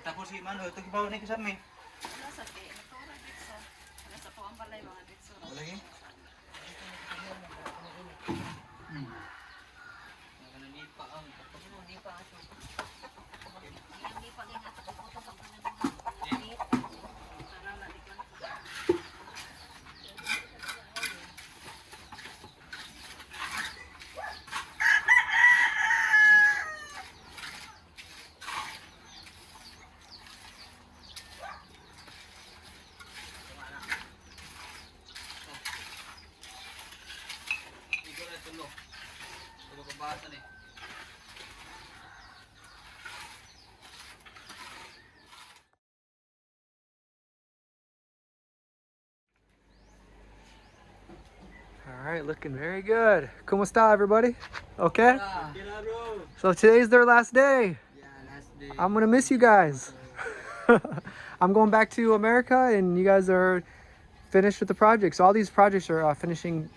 Tapos si Mano, ito kibaw ni kasami. Wala sa kay, natura dito. Wala sa po ang balay mga dito. Lagi. Nipa ang nipa ato. Nipa din ato ko to sa panahon. Para na dikon. All right, looking very good. ¿Cómo está, everybody? Okay? So today's their last day. Yeah, last day. I'm gonna miss you guys. I'm going back to America, and you guys are finished with the project. So all these projects are finishing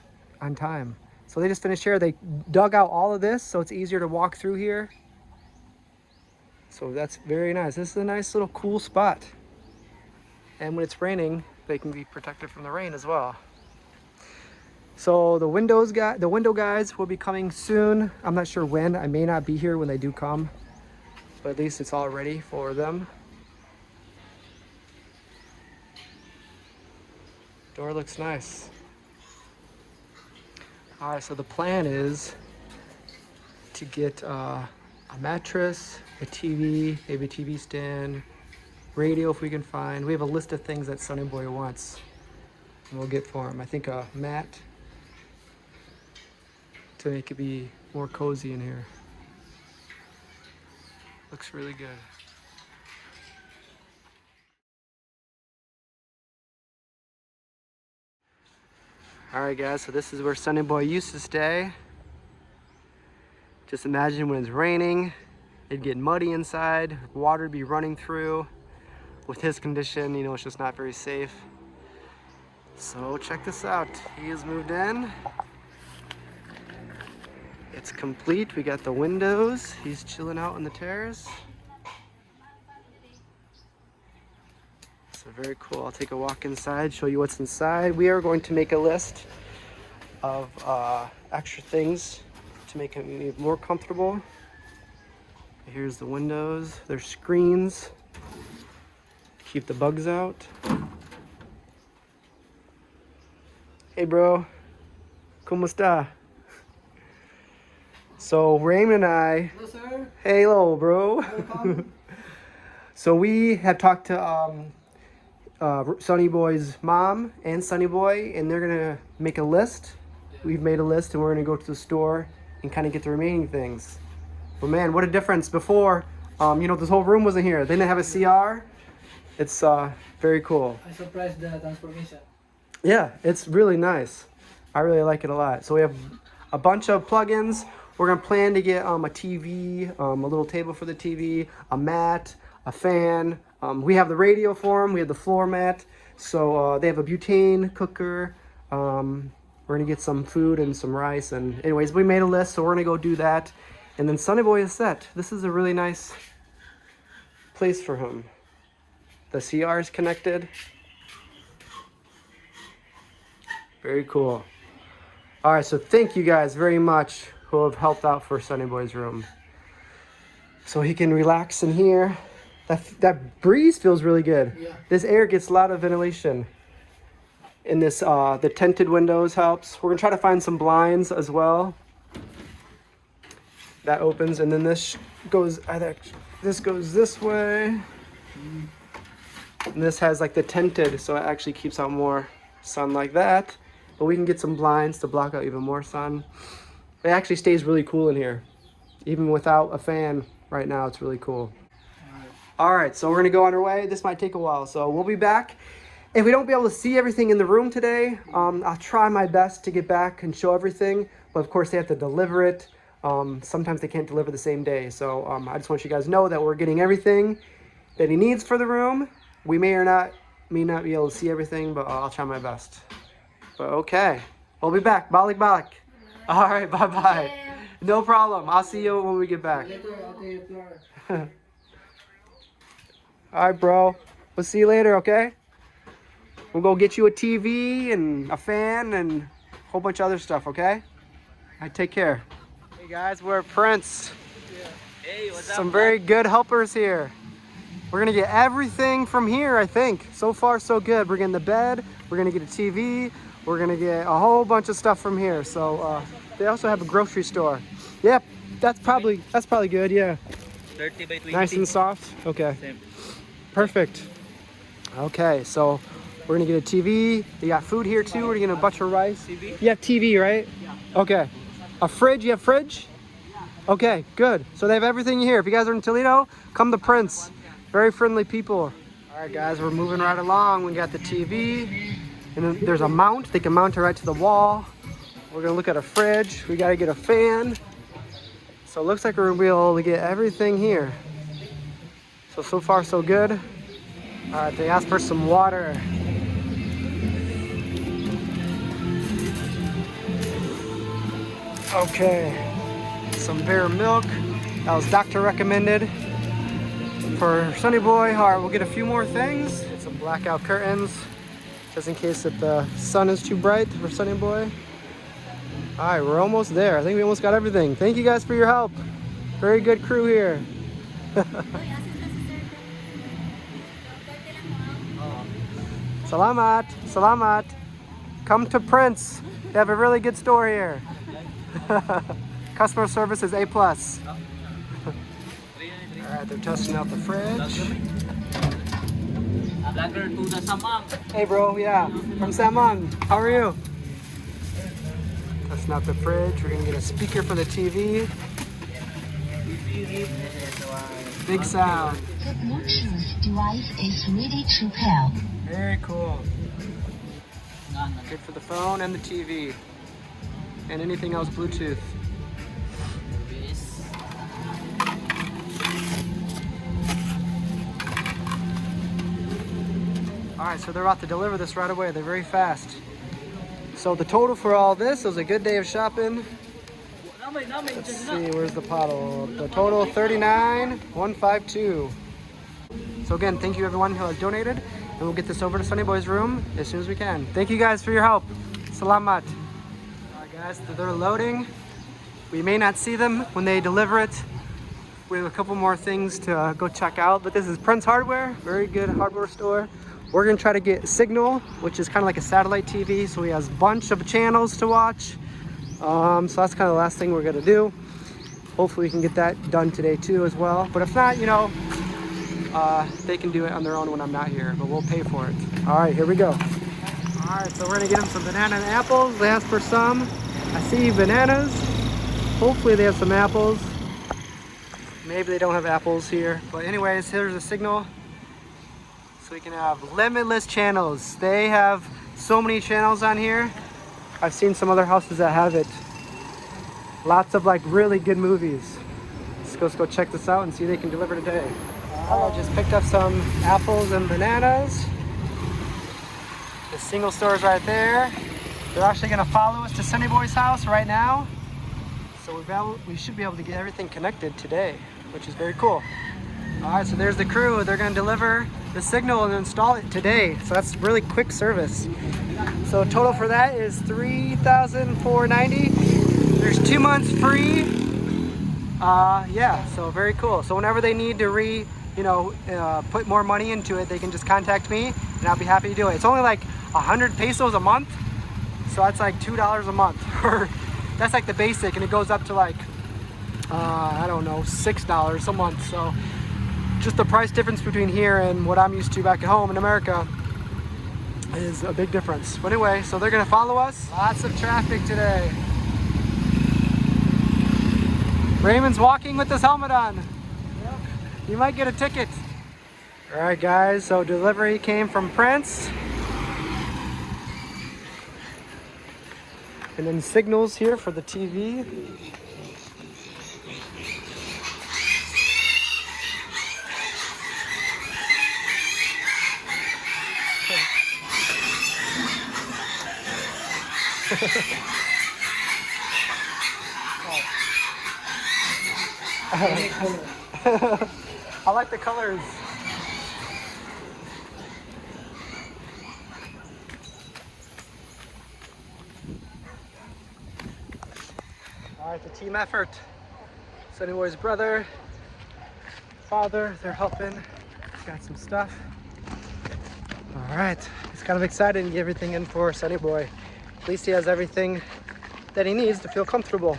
on time. So they just finished here. They dug out all of this, so it's easier to walk through here. So that's very nice. This is a nice little cool spot. And when it's raining, they can be protected from the rain as well. So the window guys will be coming soon. I'm not sure when. I may not be here when they do come, but at least it's all ready for them. Door looks nice. All right, so the plan is to get a mattress, a TV, maybe a TV stand, radio if we can find. We have a list of things that Sonny Boy wants, and we'll get for him. I think a mat to make it be more cozy in here. Looks really good. All right, guys, so this is where Sonny Boy used to stay. Just imagine when it's raining, it'd get muddy inside, water would be running through. With his condition, you know, it's just not very safe. So check this out. He has moved in. It's complete. We got the windows. He's chilling out on the terrace. So very cool. I'll take a walk inside, show you what's inside. We are going to make a list of extra things to make it more comfortable. Here's the windows. There's screens to keep the bugs out. Hey bro, ¿cómo está? So Raymond and I, Hello, sir. hello bro. Welcome. So we have talked to Sonny Boy's mom and Sonny Boy, and they're gonna make a list. We've made a list, and we're gonna go to the store and kind of get the remaining things. But man, what a difference! Before, you know, this whole room wasn't here. They didn't have a CR. It's very cool. I'm surprised the transformation. Yeah, it's really nice. I really like it a lot. So we have a bunch of plugins. We're gonna plan to get a TV, a little table for the TV, a mat, a fan. We have the radio for them. We have the floor mat. So they have a butane cooker. We're gonna get some food and some rice. And anyways, we made a list, so we're gonna go do that. And then Sonny Boy is set. This is a really nice place for him. The CR is connected. Very cool. All right, so thank you guys very much who have helped out for Sonny Boy's room. So he can relax in here. That breeze feels really good. Yeah. This air gets a lot of ventilation. And this, the tinted windows helps. We're gonna try to find some blinds as well. That opens, and then this goes, this goes this way. And this has like the tinted, so it actually keeps out more sun like that. But we can get some blinds to block out even more sun. It actually stays really cool in here. Even without a fan right now, it's really cool. All right, so we're gonna go on our way. This might take a while, so we'll be back. If we don't be able to see everything in the room today, I'll try my best to get back and show everything. But of course, they have to deliver it. Sometimes they can't deliver the same day. So I just want you guys to know that we're getting everything that he needs for the room. We may not be able to see everything, but I'll try my best. But okay, we'll be back. Balik balik. All right, bye-bye. No problem. I'll see you when we get back. Later, I'll take your floor. All right, bro. We'll see you later, okay? We'll go get you a TV and a fan and a whole bunch of other stuff, okay? All right, take care. Hey guys, we're at Prince. Hey, what's Some very good helpers here. We're gonna get everything from here, I think. So far, so good. We're getting the bed. We're gonna get a TV. We're gonna get a whole bunch of stuff from here. So they also have a grocery store. Yep, that's probably good. Yeah. 30 by 20. Nice and soft. Okay. Same. Perfect. Okay, so we're gonna get a TV. They got food here too. We're getting a bunch of rice. TV? You have TV, right? Yeah. Okay. A fridge? You have fridge? Okay, good. So they have everything here. If you guys are in Toledo, come to Prince. Very friendly people. All right, guys, we're moving right along. We got the TV, and then there's a mount. They can mount it right to the wall. We're gonna look at a fridge. We gotta get a fan. So it looks like we're gonna be able to get everything here. So far, so good. All right, they asked for some water. Okay, some bear milk. That was doctor recommended for Sonny Boy. All right, we'll get a few more things. Some blackout curtains, just in case if the sun is too bright for Sonny Boy. All right, we're almost there. I think we almost got everything. Thank you guys for your help. Very good crew here. Salamat, salamat. Come to Prince. They have a really good store here. Customer service is A+. Alright, they're testing out the fridge. Vlogger to the Samang. Hey bro, yeah, from Samang. How are you? Testing out the fridge. We're gonna get a speaker for the TV. Big sound. The Bluetooth device is ready to pair. Very cool. Good for the phone and the TV. And anything else Bluetooth. Alright, so they're about to deliver this right away. They're very fast. So the total for all this was a good day of shopping. Let's see, where's the bottle? The total $39,152. So again, thank you everyone who has donated, and we'll get this over to Sonny Boy's room as soon as we can. Thank you guys for your help. Salamat. Alright guys, they're loading. We may not see them when they deliver it. We have a couple more things to go check out, but this is Prince Hardware, very good hardware store. We're gonna try to get Signal, which is kind of like a satellite TV, so he has a bunch of channels to watch. So that's kind of the last thing we're gonna do. Hopefully we can get that done today too as well. But if not, you know, they can do it on their own when I'm not here, but we'll pay for it. All right, here we go. All right, so we're gonna get them some banana and apples. They asked for some. I see bananas. Hopefully they have some apples. Maybe they don't have apples here. But anyways, here's a Signal. So we can have limitless channels. They have so many channels on here. I've seen some other houses that have it. Lots of like really good movies. Let's go check this out and see if they can deliver today. I just picked up some apples and bananas. The Single store's right there. They're actually gonna follow us to Sonny Boy's house right now. So we should be able to get everything connected today, which is very cool. All right, so there's the crew. They're gonna deliver the Signal and install it today. So that's really quick service. So total for that is $3,490. There's 2 months free. Yeah, so very cool. So whenever they need to put more money into it, they can just contact me and I'll be happy to do it. It's only like 100 pesos a month. So that's like $2 a month. That's like the basic, and it goes up to like, I don't know, $6 a month. So just the price difference between here and what I'm used to back at home in America is a big difference. But anyway, so they're gonna follow us. Lots of traffic today. Raymond's walking with his helmet on. Yep. You might get a ticket. All right, guys, so delivery came from Prince. And then Signals here for the TV. I like the colors. a team effort. Sonny Boy's brother, father, they're helping. Got some stuff. All right, it's kind of exciting to get everything in for Sonny Boy. At least he has everything that he needs to feel comfortable.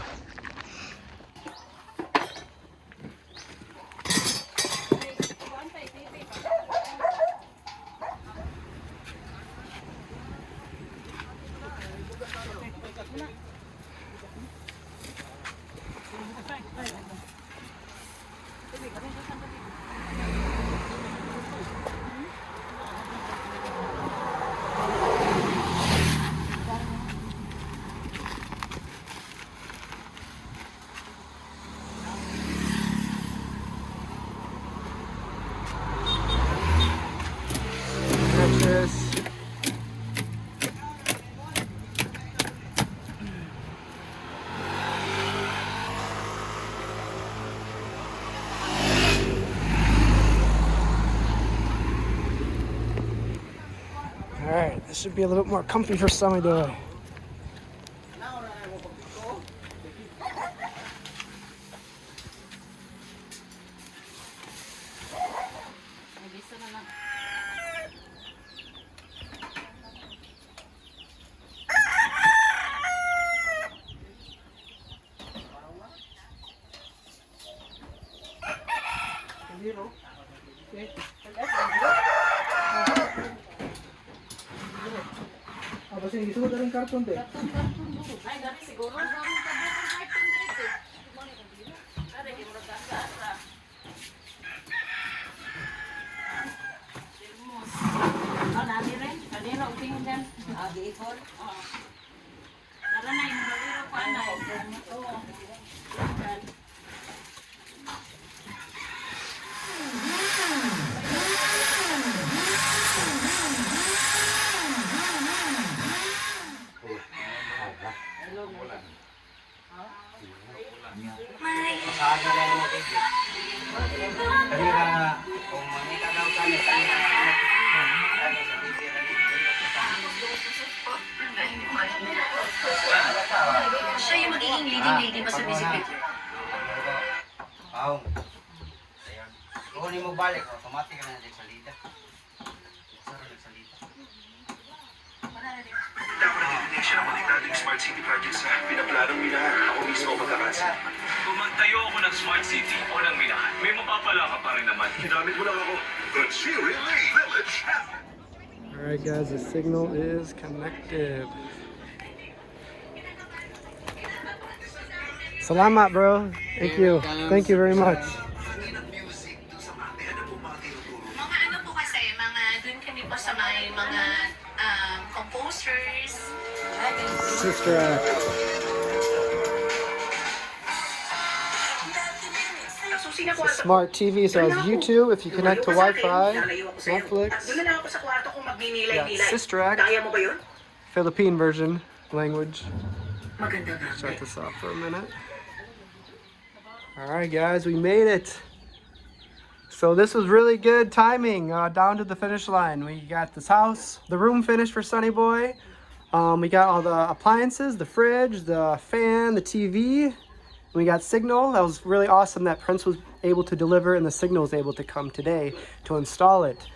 All right, this should be a little bit more comfy for Sonny Boy. Apa sih disuruh dari karton teh? Ay, dari siguro. Dari gimana gasa. Oh, nanti rin. Tadi rin, uping dyan. Di-ikol. Oo. Tara na, yung baliro pa na. Oo. Siya yung magiging leading lady mo sa music video. Wow. Kung hindi mo balik, automatic ka na nagsalita. Dapat nag-ibigay siya ng maligtating smart city project sa pinaplanong minahan. Ako mismo magkakasin. Kung magtayo ako ng smart city o ng minahan, may mapapala ka pa rin naman. Ginamit mo lang ako. The Chile Village. Alright guys, the signal is connected. Salamat bro. Thank you. Thank you very much. Mga ano po kasi, mga dun kami po sa mga composers. Sister Act. Smart TV, so it has YouTube if you connect to Wi-Fi, Netflix. Yeah, Sister Act, Philippine version, language. Shut this off for a minute. Alright guys, we made it. So this was really good timing, down to the finish line. We got this house, the room finished for Sonny Boy. We got all the appliances, the fridge, the fan, the TV. We got signal. That was really awesome that Prince was able to deliver and the signal was able to come today to install it.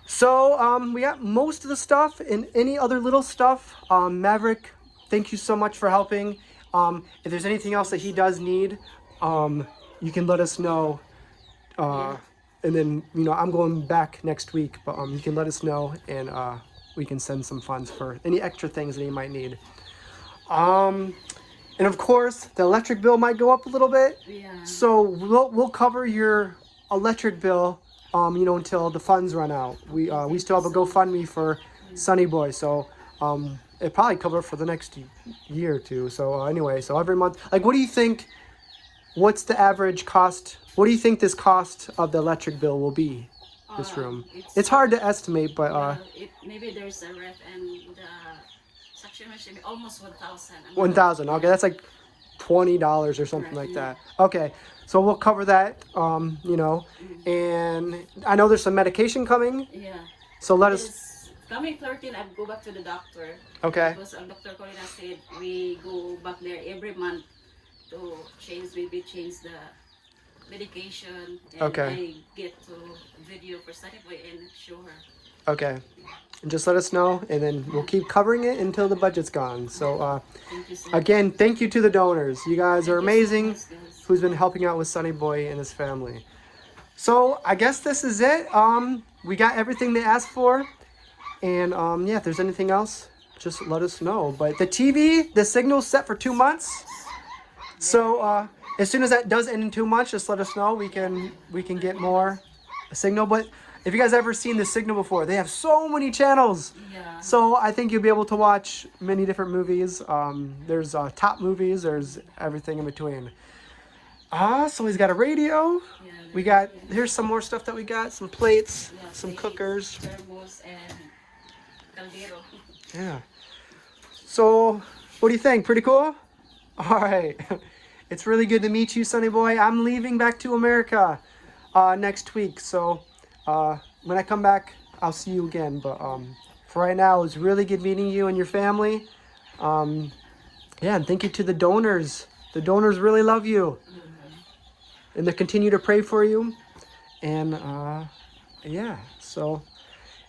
So we got most of the stuff and any other little stuff. Maverick, thank you so much for helping. If there's anything else that he does need, you can let us know. And then, you know, I'm going back next week, but you can let us know and we can send some funds for any extra things that he might need. And of course, the electric bill might go up a little bit. Yeah. So we'll cover your electric bill, you know, until the funds run out. We still have a GoFundMe for Sonny Boy, so it probably cover for the next year or two. So anyway, so every month, like, what do you think? What's the average cost? What do you think this cost of the electric bill will be? This room. It's hard to estimate, but maybe there's a ref and the suction machine almost 1,000. 1,000. Okay, that's like $20 or something like that. Okay, so we'll cover that. You know, and I know there's some medication coming. Yeah. So let us. Coming 13, I go back to the doctor. Okay. Because Dr. Corina said we go back there every month to change the medication. And Okay. I get to video for Sonny Boy and show her. Okay. And just let us know, and then we'll keep covering it until the budget's gone. So, Thank you so much. again, thank you to the donors. You guys are Thank you so amazing. much, guys. Who's been helping out with Sonny Boy and his family. So I guess this is it. We got everything they asked for, and yeah, if there's anything else, just let us know. But the TV, the signal's set for 2 months. So as soon as that does end in 2 months, just let us know. We can get more signal. But if you guys ever seen the signal before, they have so many channels. Yeah. So I think you'll be able to watch many different movies. There's top movies. There's everything in between. So he's got a radio. Yeah, We got, here's some more stuff that we got. Some plates, yeah, some plates, cookers. thermos and caldero. Yeah. So what do you think? Pretty cool? All right. It's really good to meet you, Sonny Boy. I'm leaving back to America next week. So when I come back, I'll see you again. But for right now, it was really good meeting you and your family. Yeah, and thank you to the donors. The donors really love you. And they continue to pray for you. And yeah, so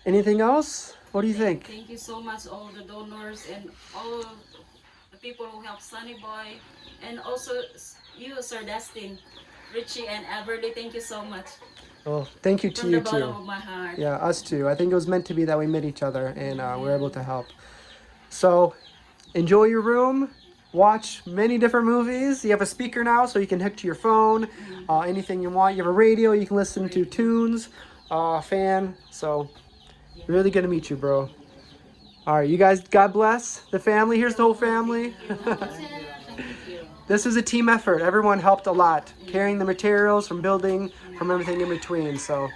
anything else? What do you think? Thank you so much, all the donors and all the people who help Sonny Boy, and also you, Sir Dustin, Richie, and Everly. Thank you so much. Well, thank you to From you the bottom too. of my heart. Yeah, us too. I think it was meant to be that we met each other and we're able to help. So enjoy your room. Watch many different movies. You have a speaker now, so you can hook to your phone. Anything you want. You have a radio. You can listen to tunes. Fan. So really good to meet you, bro. All right, you guys. God bless the family. Here's the whole family. This is a team effort. Everyone helped a lot, carrying the materials from building, from everything in between. So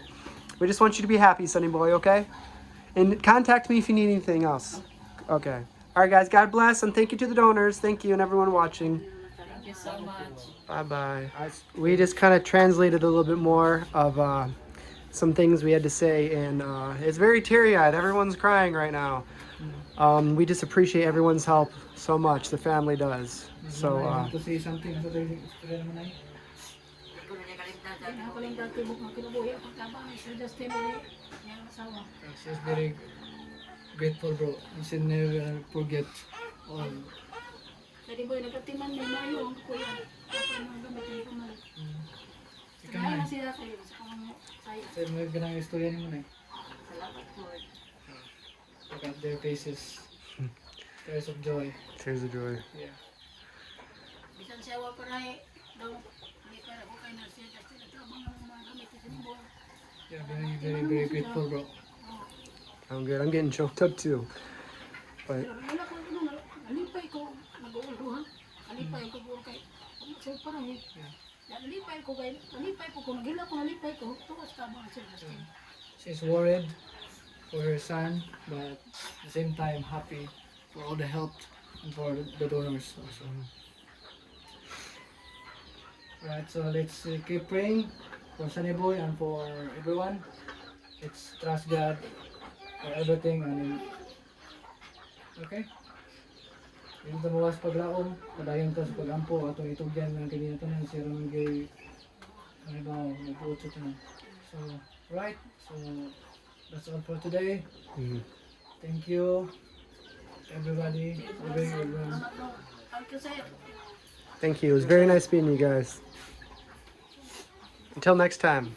we just want you to be happy, Sonny Boy. Okay? And contact me if you need anything else. Okay. All right, guys. God bless, and thank you to the donors. Thank you, and everyone watching. Thank you so much. Bye-bye. We just kind of translated a little bit more of some things we had to say, and it's very teary-eyed. Everyone's crying right now. We just appreciate everyone's help so much. The family does. So, to say something sa istorya naman ay. Ako lang dati mo kinabuhi ako tabang Sir Dustin yung asawa. She's very grateful, bro. She never forget all. Jadi boy nagkatiman ni Mayo ang kuya. Ako mga gamit ni pamalit. Ikaw Kaya na. na sila kayo sa kanya saya. Sa mga ganang istorya naman ay. Salamat, Lord. Look at their faces. Tears of joy. tears of joy. Yeah. Bisan siya wa paray daw hindi pa ako kay na Sir Dustin nagtabang ng mga gamit ni Sonny Boy. Yeah, very grateful, bro. I'm good. I'm getting choked up too. But Wala ko alipay ko nag-uulduhan. Alipay ko buo kay Sir paray. Alipay ko kung naghila ko alipay ko tuwas tabang Sir Dustin. She's worried for her son, but at the same time happy for all the help and for the donors also. Right, so let's keep praying for Sonny Boy and for everyone. Let's trust God for everything and okay. Yung tamawas paglaom, padayon ta sa pagampo atong itugyan ng kanina tanan sira man gay ano ba nagpuot sa tanan. So right, so that's all for today. Thank you everybody. Everyone. Thank you, sir. thank you. It was very nice meeting you guys. Until next time.